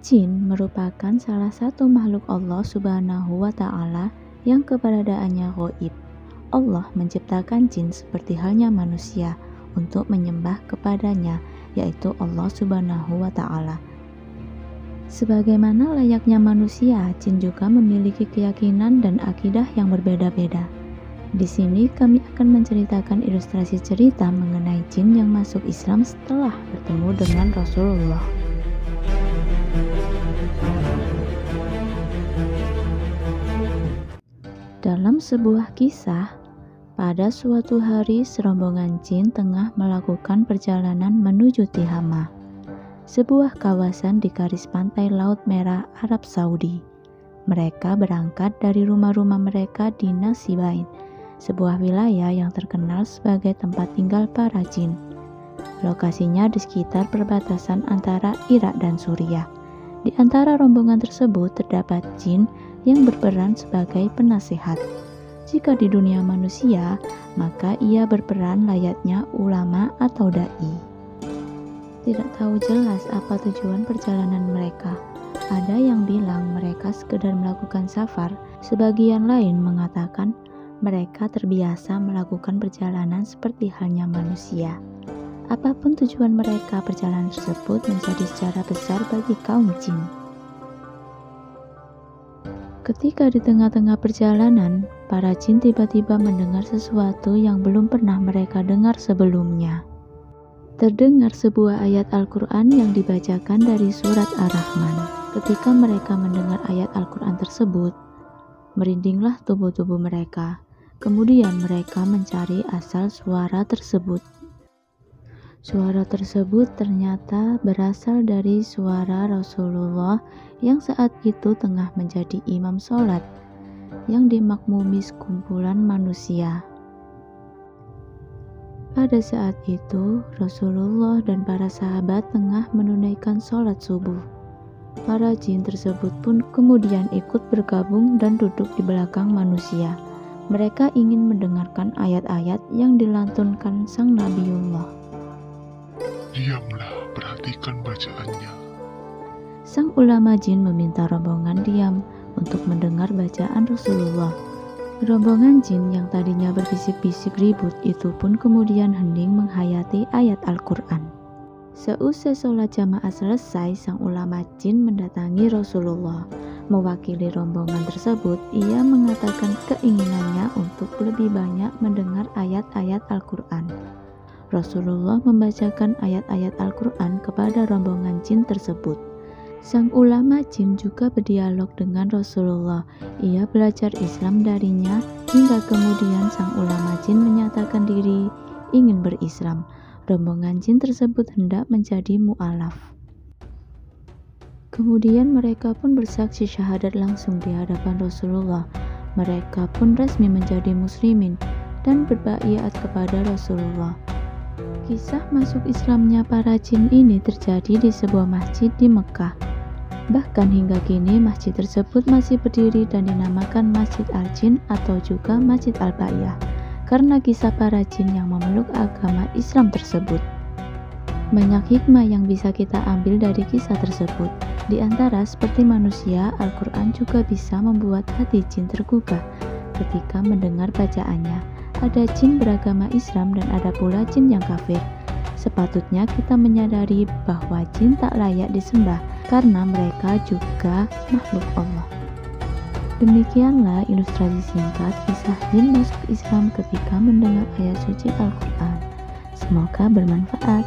Jin merupakan salah satu makhluk Allah Subhanahu wa Ta'ala yang keberadaannya gaib. Allah menciptakan jin seperti halnya manusia untuk menyembah kepadanya, yaitu Allah Subhanahu wa Ta'ala. Sebagaimana layaknya manusia, jin juga memiliki keyakinan dan akidah yang berbeda-beda. Di sini kami akan menceritakan ilustrasi cerita mengenai jin yang masuk Islam setelah bertemu dengan Rasulullah. Dalam sebuah kisah, pada suatu hari serombongan jin tengah melakukan perjalanan menuju Tihama, sebuah kawasan di garis pantai Laut Merah Arab Saudi. Mereka berangkat dari rumah-rumah mereka di Nasibain, sebuah wilayah yang terkenal sebagai tempat tinggal para jin. Lokasinya di sekitar perbatasan antara Irak dan Suriah. Di antara rombongan tersebut terdapat jin yang berperan sebagai penasehat. Jika di dunia manusia, maka ia berperan layaknya ulama atau dai. Tidak tahu jelas apa tujuan perjalanan mereka. Ada yang bilang mereka sekedar melakukan safar, sebagian lain mengatakan mereka terbiasa melakukan perjalanan seperti halnya manusia. Apapun tujuan mereka, perjalanan tersebut menjadi sejarah besar bagi kaum jin. Ketika di tengah-tengah perjalanan, para jin tiba-tiba mendengar sesuatu yang belum pernah mereka dengar sebelumnya. Terdengar sebuah ayat Al-Quran yang dibacakan dari surat Ar-Rahman. Ketika mereka mendengar ayat Al-Quran tersebut, merindinglah tubuh-tubuh mereka. Kemudian mereka mencari asal suara tersebut. Suara tersebut ternyata berasal dari suara Rasulullah yang saat itu tengah menjadi imam sholat yang dimakmumi sekumpulan manusia. Pada saat itu, Rasulullah dan para sahabat tengah menunaikan sholat subuh. Para jin tersebut pun kemudian ikut bergabung dan duduk di belakang manusia. Mereka ingin mendengarkan ayat-ayat yang dilantunkan sang Nabiullah. Diamlah, perhatikan bacaannya. Sang ulama jin meminta rombongan diam untuk mendengar bacaan Rasulullah. Rombongan jin yang tadinya berbisik-bisik ribut itu pun kemudian hening menghayati ayat Al-Quran. Seusai sholat jamaah selesai, sang ulama jin mendatangi Rasulullah. Mewakili rombongan tersebut, ia mengatakan keinginannya untuk lebih banyak mendengar ayat-ayat Al-Quran. Rasulullah membacakan ayat-ayat Al-Quran kepada rombongan jin tersebut. Sang ulama jin juga berdialog dengan Rasulullah. Ia belajar Islam darinya hingga kemudian sang ulama jin menyatakan diri ingin berislam. Rombongan jin tersebut hendak menjadi mu'alaf. Kemudian mereka pun bersaksi syahadat langsung di hadapan Rasulullah. Mereka pun resmi menjadi muslimin dan berbaiat kepada Rasulullah. Kisah masuk Islamnya para jin ini terjadi di sebuah masjid di Mekah. Bahkan hingga kini masjid tersebut masih berdiri dan dinamakan Masjid Al-Jin atau juga Masjid Al-Ba'iyah karena kisah para jin yang memeluk agama Islam tersebut. Banyak hikmah yang bisa kita ambil dari kisah tersebut. Di antara seperti manusia, Al-Quran juga bisa membuat hati jin tergugah ketika mendengar bacaannya. Ada jin beragama Islam dan ada pula jin yang kafir. Sepatutnya kita menyadari bahwa jin tak layak disembah karena mereka juga makhluk Allah. Demikianlah ilustrasi singkat kisah jin masuk Islam ketika mendengar ayat suci Al-Quran. Semoga bermanfaat.